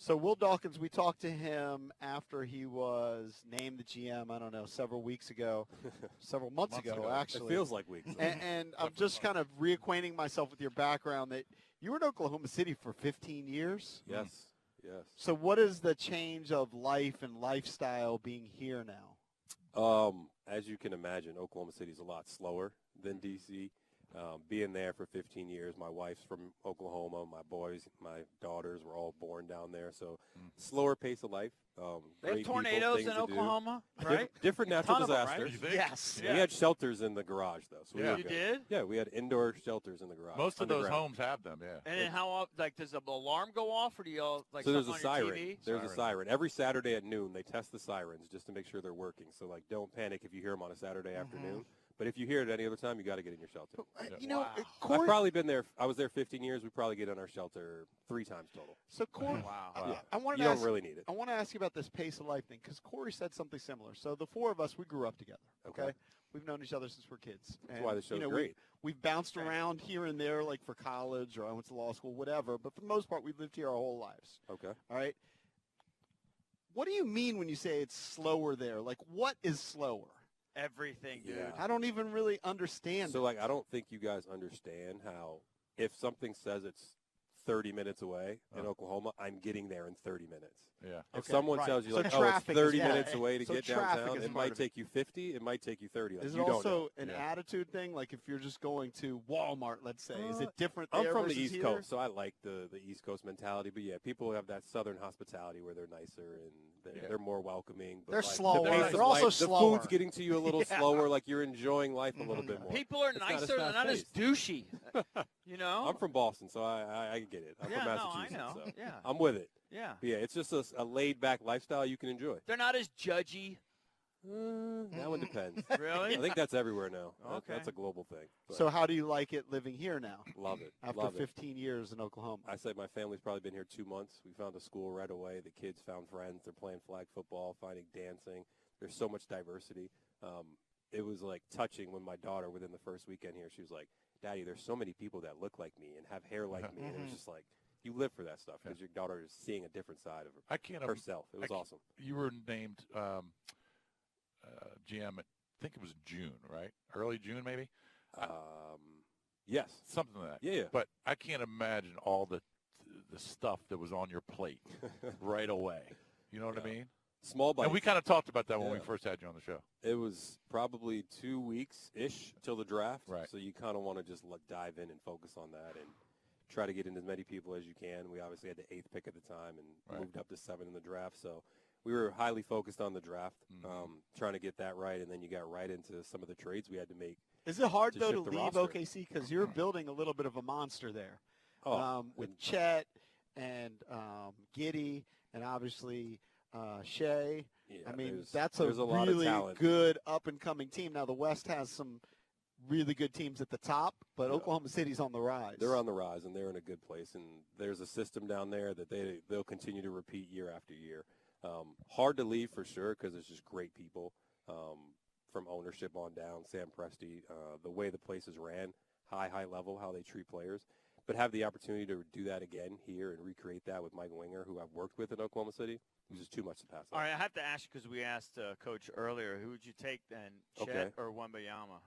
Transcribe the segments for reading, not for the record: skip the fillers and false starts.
So Will Dawkins, we talked to him after he was named the GM, I don't know, several weeks ago, several months ago, actually. It feels like weeks. And I'm just kind of reacquainting myself with your background that you were in Oklahoma City for 15 years. Yes, yes. So what is the change of life and lifestyle being here now? As you can imagine, Oklahoma City is a lot slower than D.C. Being there for 15 years, my wife's from Oklahoma. My boys, my daughters were all born down there. So slower pace of life. They have great people, tornadoes things in to do. Oklahoma, right? Different natural Ton of them, right? disasters. You think? Yes. We had shelters in the garage, though. So we Yeah. were You good. did? Yeah, we had indoor shelters in the garage. Most of those underground. homes have them, yeah. And then how like does the alarm go off, or do y'all like So there's a something on your siren. TV? There's a siren. Every Saturday at noon, they test the sirens just to make sure they're working. So, like, don't panic if you hear them on a Saturday afternoon. But if you hear it any other time, you got to get in your shelter. You know, Wow. I've Corey, probably been there. I was there 15 years. We probably get in our shelter 3 times total. so Corey, Wow. I wanted You to don't ask, really need it. I want to ask you about this pace of life thing because Corey said something similar. So the four of us, we grew up together. Okay, Okay. we've known each other since we're kids. That's why the show's we, great. We've bounced around here and there, like for college or I went to law school, whatever. But for the most part, we've lived here our whole lives. Okay. All right. What do you mean when you say it's slower there? Like, what is slower? Everything, dude. Yeah. I don't even really understand. So, like, I don't think you guys understand how if something says it's 30 minutes away in Oklahoma, I'm getting there in 30 minutes. Yeah. If Okay, someone right. tells you, So like, it's traffic is- 30 yeah. minutes away to So get traffic downtown, is it part might of it. take you 50, it might take you 30. Like, Is it you don't also know. an Yeah. attitude thing? Like if you're just going to Walmart, let's say, is it different I'm there from the versus East here? Coast, so I like the East Coast mentality. But, yeah, people have that Southern hospitality where they're nicer and they're more welcoming. But They're like, slower. The pace of They're also life, slower. The food's getting to you a little Yeah. slower. Like, you're enjoying life a little bit more. People are It's not as nicer. They're not as fast-paced. douchey. You know? I'm from Boston, so I get it. I'm Yeah, from no, I Massachusetts, know. so Yeah. I'm with it. Yeah. But yeah, it's just a laid-back lifestyle you can enjoy. They're not as judgy. That one depends. Really? I think that's everywhere now. Okay. That's a global thing. But So how do you like it living here now love it. after love it. 15 years in Oklahoma? I said my family's probably been here 2 months. We found a school right away. The kids found friends. They're playing flag football, finding dancing. There's so much diversity. It was like touching when my daughter, within the first weekend here, she was like, "Daddy, there's so many people that look like me and have hair like me." And it was just like, you live for that stuff because your daughter is seeing a different side of I can't. herself. It was I can't- awesome. You were named GM at, I think it was June, right? Early June, maybe? Yes. Something like that. Yeah, yeah. But I can't imagine all the stuff that was on your plate right away. You know what I mean? Small bites. And we kind of talked about that when we Yeah. first had you on the show. It was probably 2 weeks-ish till the draft. Right. So you kind of want to just dive in and focus on that and try to get in as many people as you can. We obviously had the 8th pick at the time and Right. moved up to 7 in the draft. So we were highly focused on the draft, trying to get that right. And then you got right into some of the trades we had to make. Is it hard, to though, to shift the leave roster. OKC? Because you're building a little bit of a monster there with and- Chet and Giddey and obviously Shea. Yeah, I mean, there's- that's a there's a lot of really talent. good up-and-coming team. Now, the West has some really good teams at the top, but Yeah. Oklahoma City's on the rise. They're on the rise, and they're in a good place. And there's a system down there that they'll continue to repeat year after year. Hard to leave for sure because it's just great people from ownership on down. Sam Presti, the way the place is ran, high level, how they treat players. But have the opportunity to do that again here and recreate that with Mike Winger, who I've worked with in Oklahoma City, was just too much to pass up. All right, I have to ask you because we asked Coach earlier, who would you take then, Chet Okay. or Wembayama?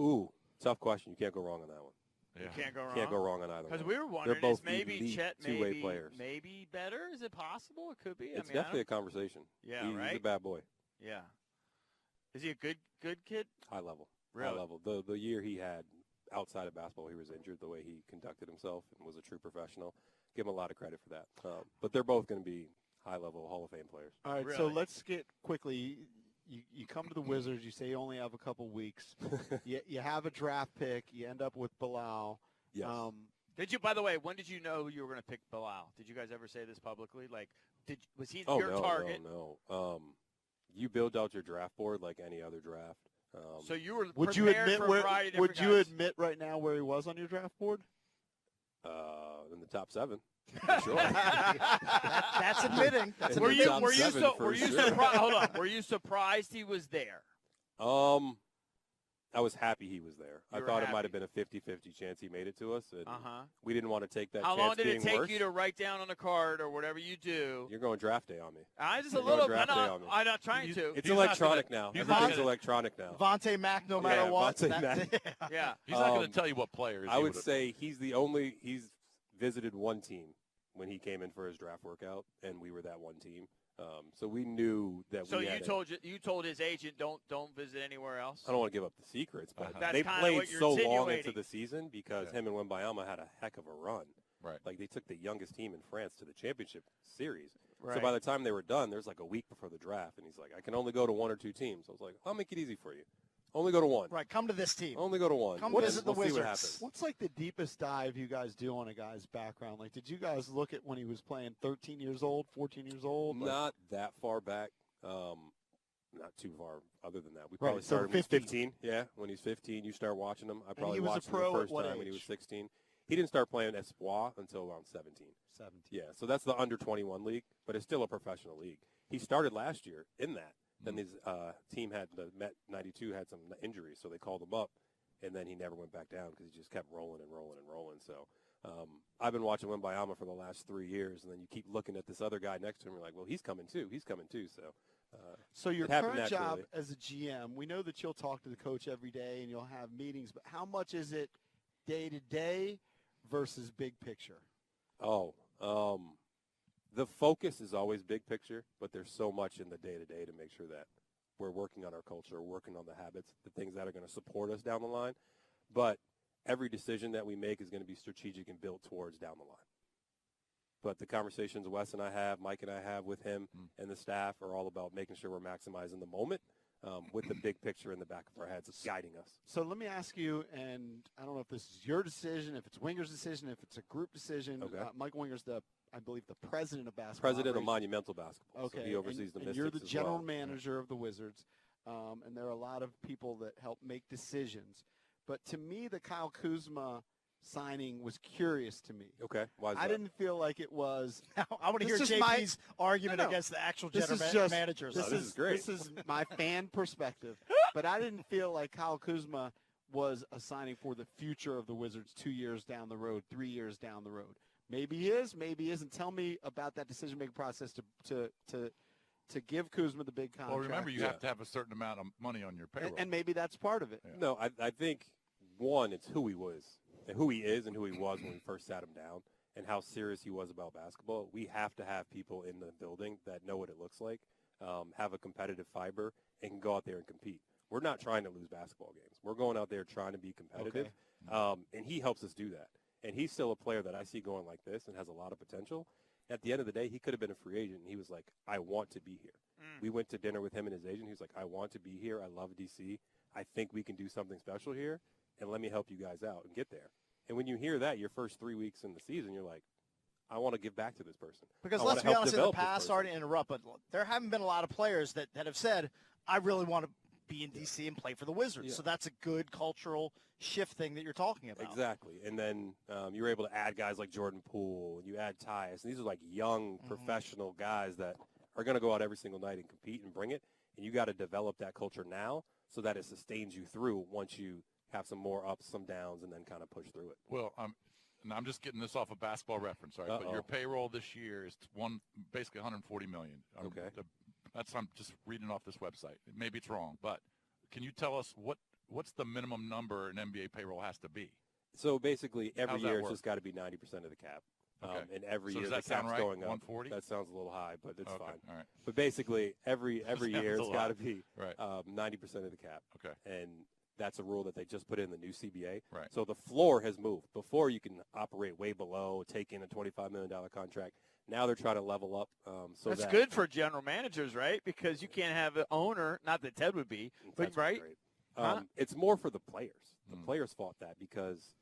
Ooh, tough question. You can't go wrong on that one. Yeah. You can't go wrong. Can't go wrong on either Because one. we were wondering, both is maybe elite Chet two-way players. maybe better? Is it possible? It could be. It's I mean, definitely a conversation. Yeah, He's right? a bad boy. Yeah. Is he a good kid? High level. Really? High level. The year he had outside of basketball, he was injured. The way he conducted himself and was a true professional. Give him a lot of credit for that. But they're both going to be high-level Hall of Fame players. All right, so Really? let's get quickly. You come to the Wizards. You say you only have a couple weeks. you have a draft pick. You end up with Bilal. Yes. Did you? By the way, when did you know you were going to pick Bilal? Did you guys ever say this publicly? Like, was he your target? No. You build out your draft board like any other draft. So you were Would you prepared admit for a where? variety of Would different you guys. admit right now where he was on your draft board? In the top 7, for sure. That's admitting. That's In Were the you? top Were you? 7 So, for were you sure. surprised? Hold on. Were you surprised he was there? I was happy he was there. You I were thought it happy. might have been a 50-50 chance he made it to us, and Uh-huh. we didn't want to take that How chance long did it being take worse. you to write down on the card or whatever you do? You're going draft day on me. I just a You're little. going draft day on me. I'm not trying He's- to. It's He's not electronic gonna- now. he's Everything's not gonna- electronic now. Vontae Mack, no matter Yeah, what. Vontae That- Mack. Yeah. He's not going Um, to tell you what players. I he would would've- say he's visited one team when he came in for his draft workout, and we were that one team. So we knew that So we you had told his agent don't visit anywhere else. I don't want to give up the secrets, but That's they kinda played what you're so long into insinuating. the season because Yeah. him and Wembayama had a heck of a run. Right. Like they took the youngest team in France to the championship series. Right. So by the time they were done, there's like a week before the draft, and he's like, I can only go to one or two teams. I was like, I'll make it easy for you. Only go to one. Right, come to this team. Only go to one. Come We'll visit the see what Wizards. happens. What's like the deepest dive you guys do on a guy's background? Like, did you guys look at when he was playing 13 years old, 14 years old? Like, Not that far back. Not too far other than that. We Right, probably so started when he was 15. 15. Yeah, when he's 15, you start watching him. I he probably was a watched him pro the at first what time when he was age? 16. He didn't start playing Espoir until around 17. 17. Yeah, so that's the under 21 league, but it's still a professional league. He started last year in that. Then his team had the Met 92 had some injuries, so they called him up, and then he never went back down because he just kept rolling and rolling and rolling. So I've been watching Wembayama for the last 3 years, and then you keep looking at this other guy next to him. You're like, well, he's coming too. He's coming too. So your It happened current job naturally. as a GM, we know that you'll talk to the coach every day and you'll have meetings, but how much is it day to day versus big picture? The focus is always big picture, but there's so much in the day-to-day to make sure that we're working on our culture, working on the habits, the things that are going to support us down the line. But every decision that we make is going to be strategic and built towards down the line. But the conversations Wes and I have, Mike and I have with him and the staff are all about making sure we're maximizing the moment with the big picture in the back of our heads, guiding us. So let me ask you, and I don't know if this is your decision, if it's Winger's decision, if it's a group decision. Okay. Mike Winger's I believe, the president of basketball. President of operations. Monumental Basketball. Okay, So he oversees the and Mystics you're the as general well. manager of the Wizards, and there are a lot of people that help make decisions. But to me, the Kyle Kuzma signing was curious to me. Okay. Why is I that? didn't feel like it was. I want to hear This is JP's argument No, no. against the actual This general is just managers. this is great. This is my fan perspective, but I didn't feel like Kyle Kuzma was a signing for the future of the Wizards 2 years down the road, 3 years down the road. Maybe he is, maybe he isn't. Tell me about that decision-making process to give Kuzma the big contract. Well, remember, you have to have a certain amount of money on your payroll. and maybe that's part of it. Yeah. No, I think, one, it's who he was, and who he is and who he was when we first sat him down and how serious he was about basketball. We have to have people in the building that know what it looks like, have a competitive fiber, and can go out there and compete. We're not trying to lose basketball games. We're going out there trying to be competitive, and he helps us do that. And he's still a player that I see going like this and has a lot of potential. At the end of the day, he could have been a free agent, and he was like, I want to be here. We went to dinner with him and his agent. He was like, I want to be here. I love D.C. I think we can do something special here, and let me help you guys out and get there. And when you hear that your first 3 weeks in the season, you're like, I want to give back to this person. Because I let's wanna be help honest, in the develop this past, person. sorry to interrupt, but there haven't been a lot of players that have said, I really want to be in D.C. and play for the Wizards. Yeah. So that's a good cultural shift thing that you're talking about. Exactly. And then you were able to add guys like Jordan Poole, and you add Tyus. And these are like young professional guys that are going to go out every single night and compete and bring it. And you got to develop that culture now so that it sustains you through once you have some more ups, some downs, and then kind of push through it. Well, and I'm just getting this off of Basketball Reference, all right? But your payroll this year is basically $140 million. Okay. I'm just reading off this website. Maybe it's wrong, but can you tell us what's the minimum number an NBA payroll has to be? So basically, every How's that year it's work? just got to be 90% of the cap. Okay. And every So year does the that sound cap's right, going up. 140? That sounds a little high, but it's Okay, fine. all right. But basically, every Sounds year a it's got to lot. be Right. 90% of the cap. Okay. And that's a rule that they just put in the new CBA. Right. So the floor has moved. Before you can operate way below, take in a $25 million contract. Now they're trying to level up. That's good for general managers, right? Because you can't have an owner, not that Ted would be, but That's right? great. Huh? It's more for the players. The players fought that because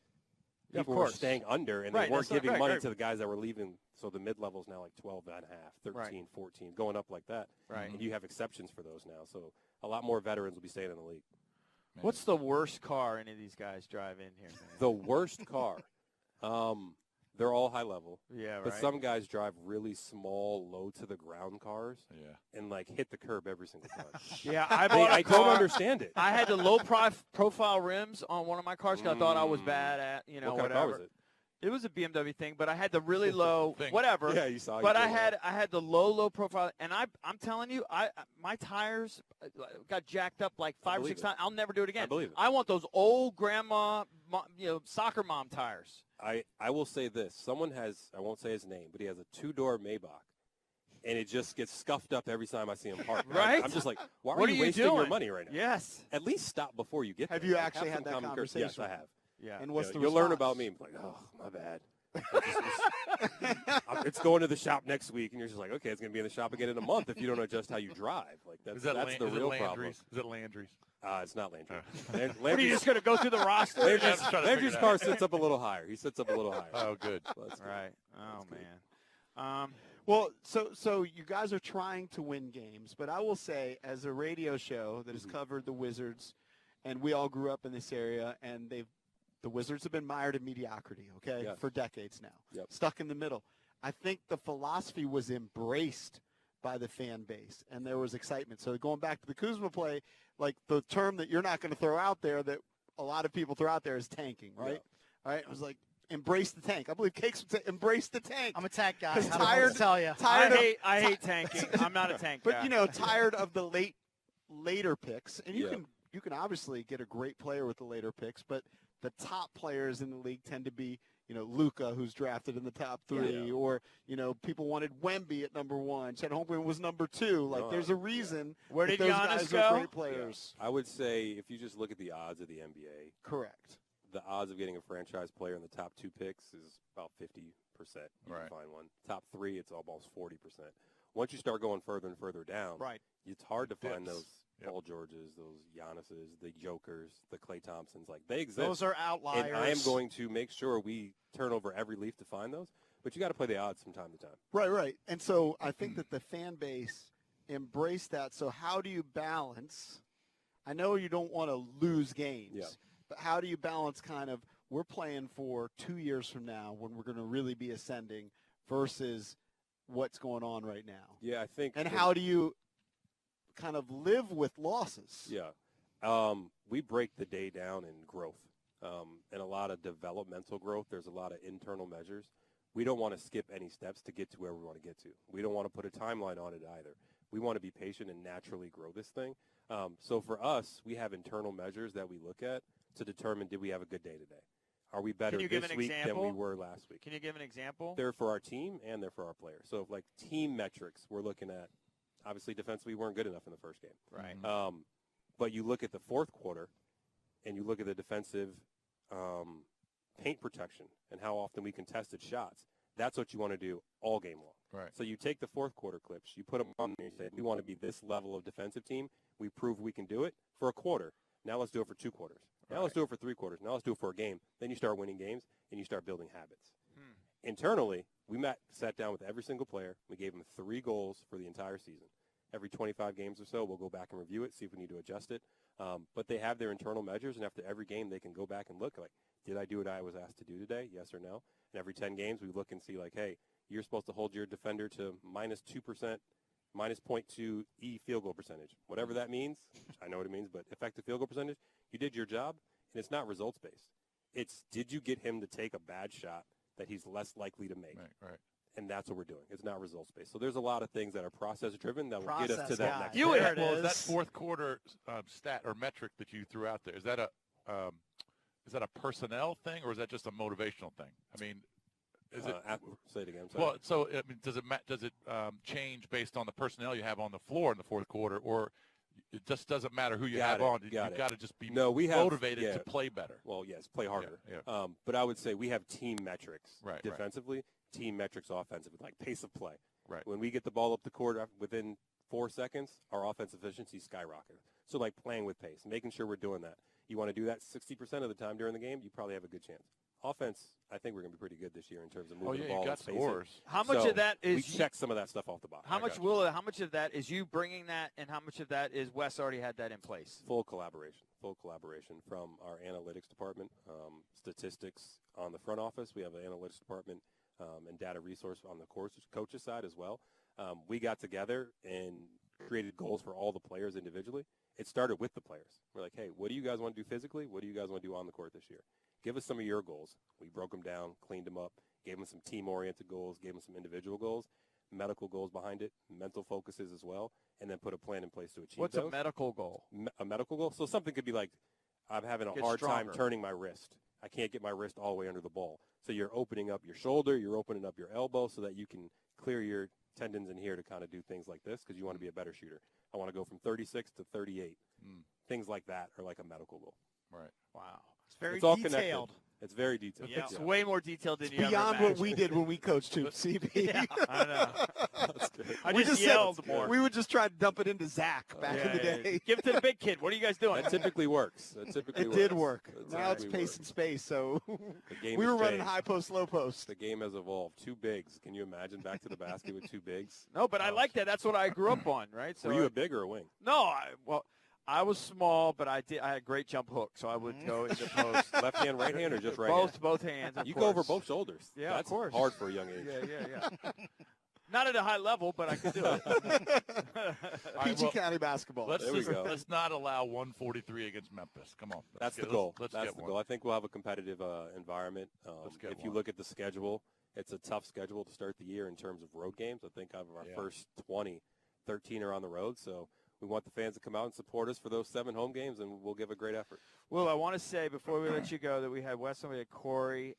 Yeah, of people were course. staying under, and Right, they weren't that's not- giving right, money right. to the guys that were leaving. So the mid-level is now like 12 and a half, 13, Right. 14, going up like that. Right. And you have exceptions for those now. So a lot more veterans will be staying in the league. Man. What's the worst car any of these guys drive in here? Man? The worst car. They're all high level. Yeah, But right. some guys drive really small, low to the ground cars Yeah. and like hit the curb every single time. Yeah, I bought a I car. don't understand it. I had the low profile rims on one of my cars because I thought I was bad at, What kind whatever. of car was it? It was a BMW thing, but I had the really low, Thing. whatever. Yeah, you saw. But I had the low profile, and I'm telling you, my tires got jacked up like 5 or believe 6 it. times. I'll never do it again. I believe it. I want those old grandma, soccer mom tires. I will say this. Someone has, I won't say his name, but he has a 2-door Maybach, and it just gets scuffed up every time I see him park. Right? I'm just like, why What are are you you wasting your doing? money right now? Yes. At least stop before you get Have there. you Like, actually have had some that common conversation? courtesy. Yes, I have. Yeah. And what's the You'll learn response? about me. Like, oh, my bad. It's going to the shop next week, and you're just like, okay, it's going to be in the shop again in a month if you don't adjust how you drive. Like that's the real problem. Is it Landry's? It's not Landry. What are you Landry's, just going to go through the roster? I'm trying to figure Landry's it car out. sits up a little higher. He sits up a little higher. Oh, good. So that's good. Right. Oh, That's good. man. Well, so you guys are trying to win games, but I will say, as a radio show that has covered the Wizards, and we all grew up in this area, and the Wizards have been mired in mediocrity, okay, Yes. for decades now, Yep. stuck in the middle. I think the philosophy was embraced by the fan base, and there was excitement. So going back to the Kuzma play, like the term that you're not going to throw out there that a lot of people throw out there is tanking, right? Yeah. All right, it was like, embrace the tank. I believe Cakes would say, embrace the tank. I'm a tank guy. 'Cause I don't know what tired- to tell you. Tired of, I hate tanking. I'm not a tank guy. but tired of the later picks, and you Yeah. can obviously get a great player with the later picks, but the top players in the league tend to be Luka, who's drafted in the top 3, Yeah. or people wanted Wemby at number 1. Chet Holmgren was number 2. Like No, there's a reason Where that did those Giannis guys go? are great players. I would say if you just look at the odds of the NBA, Correct. the odds of getting a franchise player in the top 2 picks is about 50%. You Right. can find one. Top 3, it's almost 40%. Once you start going further and further down, Right. it's hard to find Dips. those Yep. Paul Georges, those Giannis's, the Jokers, the Klay Thompsons. Like, they exist. Those are outliers. And I am going to make sure we turn over every leaf to find those. But you got to play the odds from time to time. Right. And so I think that the fan base embraced that. So how do you balance? I know you don't want to lose games, Yeah. but how do you balance kind of we're playing for 2 years from now when we're going to really be ascending versus what's going on right now? Yeah, I think. And how do you kind of live with losses? Yeah. We break the day down in growth and a lot of developmental growth. There's a lot of internal measures. We don't want to skip any steps to get to where we want to get to. We don't want to put a timeline on it either. We want to be patient and naturally grow this thing. So for us, we have internal measures that we look at to determine, did we have a good day today? Are we better Can you give this an week than example? we were last week? Can you give an example? They're for our team and they're for our players. So like team metrics, we're looking at, obviously defensively we weren't good enough in the first game. Right. But you look at the fourth quarter and you look at the defensive paint protection and how often we contested shots. That's what you want to do all game long. Right. So you take the fourth quarter clips, you put them on there, you say, we want to be this level of defensive team. We prove we can do it for a quarter. Now let's do it for 2 quarters. Now let's do it for 3 quarters. Now let's do it for a game. Then you start winning games and you start building habits. Internally, we sat down with every single player. We gave them 3 goals for the entire season. Every 25 games or so, we'll go back and review it, see if we need to adjust it. But they have their internal measures, and after every game, they can go back and look like, did I do what I was asked to do today? Yes or no? And every 10 games, we look and see like, hey, you're supposed to hold your defender to minus 2%, minus 0.2 field goal percentage. Whatever that means, I know what it means, but effective field goal percentage, you did your job, and it's not results-based. It's did you get him to take a bad shot that he's less likely to make? Right. And that's what we're doing. It's not results-based. So there's a lot of things that are process-driven that will get us Process to that guy. next You step. There it Well, is that is. fourth quarter stat or metric that you threw out there, is that a personnel thing or is that just a motivational thing? I mean, is it Say it again. I'm sorry. well? So I mean, does it change based on the personnel you have on the floor in the fourth quarter, or it just doesn't matter who you Got have it, on? got You've it. got to just be No, we have- motivated yeah. to play better. Well, yes, play harder. Yeah. But I would say we have team metrics Right. defensively, team metrics offensively, like pace of play. Right. When we get the ball up the court within 4 seconds, our offensive efficiency skyrockets. So like playing with pace, making sure we're doing that. You want to do that 60% of the time during the game, you probably have a good chance. Offense, I think we're going to be pretty good this year in terms of Oh, moving yeah, the ball you got and spacing. scores. How much So of that is we check some of that stuff off the box. How I much got how much of that is you bringing that, and how much of that is Wes already had that in place? Full collaboration from our analytics department, statistics on the front office. We have an analytics department and data resource on the coaches side as well. We got together and created goals for all the players individually. It started with the players. We're like, hey, what do you guys want to do physically? What do you guys want to do on the court this year? Give us some of your goals. We broke them down, cleaned them up, gave them some team-oriented goals, gave them some individual goals, medical goals behind it, mental focuses as well, and then put a plan in place to achieve What's those. a medical goal? A medical goal? So something could be like, I'm having a Get hard stronger. time turning my wrist. I can't get my wrist all the way under the ball. So you're opening up your shoulder, you're opening up your elbow so that you can clear your tendons in here to kind of do things like this because you want to be a better shooter. I want to go from 36 to 38. Things like that are like a medical goal. Right. Wow. It's very It's all detailed. connected. It's very detailed. Yeah. It's way more detailed than you ever Beyond what imagined. we did when we coached hoops, CB. Yeah, I know. That's good. I we just said- yelled more. We would just try to dump it into Zach back Yeah, in the yeah. day. Give it to the big kid. What are you guys doing? That typically works. That typically It works. did work. That Now it's typically pace works. and space, so The game we has were running changed. high post, low post. The game has evolved. Two bigs. Can you imagine back to the basket with two bigs? No, but I like that. That's what I grew up on, right? So Were you a big or a wing? No, I was small, but I had great jump hook, so I would go into post. Left hand, right hand, or just right hand? Both hands. Of You course. go over both shoulders. Yeah, of That's course. hard for a young age. Yeah. Not at a high level, but I could do it. All right, PG well, County basketball. There we go. let's not allow 143 against Memphis. Come on. That's the goal. Let's That's get the one. goal. I think we'll have a competitive environment. Let's get if you one. look at the schedule, it's a tough schedule to start the year in terms of road games. I think out of our Yeah. first 20, 13 are on the road. So we want the fans to come out and support us for those 7 home games, and we'll give a great effort. Well, I want to say before we let you go that we had Weston, we had Corey,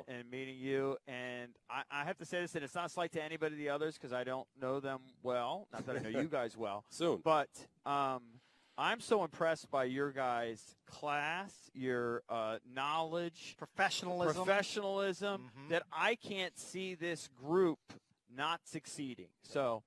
and meeting you. And I have to say this, and it's not a slight to anybody of the others because I don't know them well. Not that I know you guys well. Soon. But I'm so impressed by your guys' class, your knowledge, Professionalism. Mhm. that I can't see this group not succeeding. So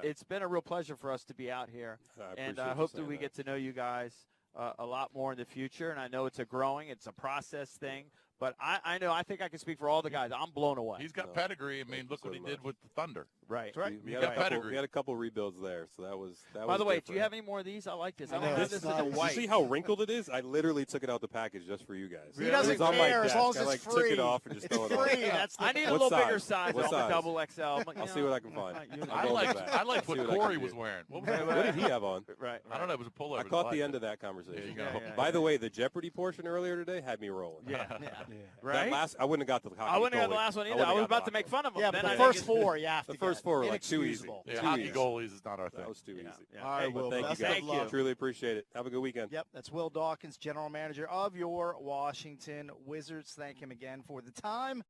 it's been a real pleasure for us to be out here. And I hope that we get to know you guys a lot more in the future. And I know it's a process thing. But I know, I think I can speak for all the guys. I'm blown away. He's got No, pedigree. I mean, thank you look what so he did much. with the Thunder. Right. We You had, got a couple, pedigree. we had a couple rebuilds there, so that was By the way, do different. you have any more of these? I like this. I I don't know, have it's this as a nice. You white. see how wrinkled it is? I literally took it out the package just for you guys. He doesn't It was on my care as desk. long as I it's like free. took it off and just It's throw it on. free. That's the I need a What little size? bigger size. What I'm a size? double XL. I'm like, I'll you see know, what I can find. you know, I'll I go liked with that. I liked See what what I Corey can was do. wearing. What was Right, that? What did he have on? Right. I don't know. It was a pullover. I caught the end of that conversation. There you go. Yeah. By the way, the Jeopardy portion earlier today had me rolling. Yeah. Right? That last, I wouldn't have got the hockey I wouldn't have goalie. the last one either. wouldn't I was have got about to the make fun of him. Yeah, Then but I the think first it's- 4 you have to The first get. 4 were like too easy. Inexcusable. Yeah, Too hockey easy. goalies is not our thing. That was too easy. Yeah. All right, Hey, Will. Thank you Best guys. of luck. Truly appreciate it. Have a good weekend. Yep, that's Will Dawkins, general manager of your Washington Wizards. Thank him again for the time.